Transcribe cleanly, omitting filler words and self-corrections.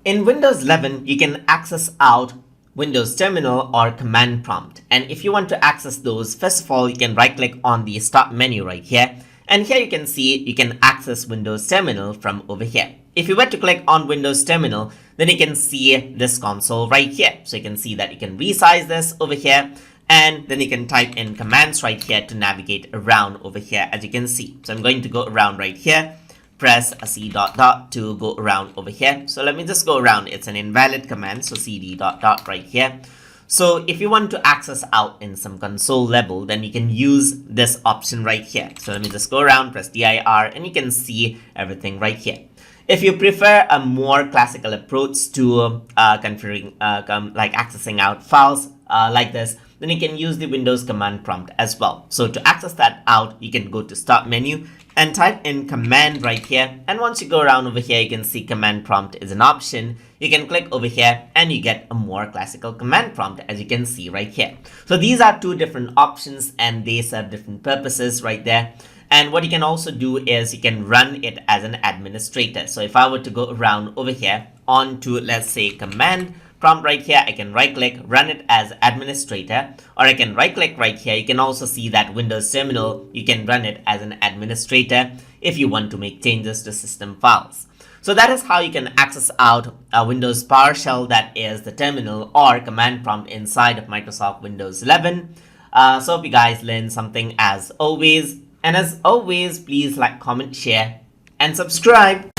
In Windows 11, you can access out Windows Terminal or Command Prompt. And if you want to access those, first of all, you can right click on the Start menu right here. And here you can see you can access Windows Terminal from over here. If you were to click on Windows Terminal, then you can see this console right here. So you can see that you can resize this over here. And then you can type in commands right here to navigate around over here, as you can see. So I'm going to go around right here. Press a C dot dot to go around over here. So let me just go around. It's an invalid command. So CD dot dot right here. So if you want to access out in some console level, then you can use this option right here. So let me just go around, press dir, and you can see everything right here. If you prefer a more classical approach to configuring, like accessing out files like this, then you can use the Windows command prompt as well. So to access that out, you can go to Start menu and type in command right here. And once you go around over here, you can see command prompt is an option. You can click over here and you get a more classical command prompt, as you can see right here. So these are two different options and they serve different purposes right there. And what you can also do is you can run it as an administrator. So if I were to go around over here onto, let's say, command prompt right here, I can right click, run it as administrator, or I can right click right here. You can also see that Windows Terminal, you can run it as an administrator if you want to make changes to system files. So that is how you can access out a Windows PowerShell, that is the terminal or command prompt inside of Microsoft Windows 11. So hope you guys learned something as always. And as always, please like, comment, share, and subscribe.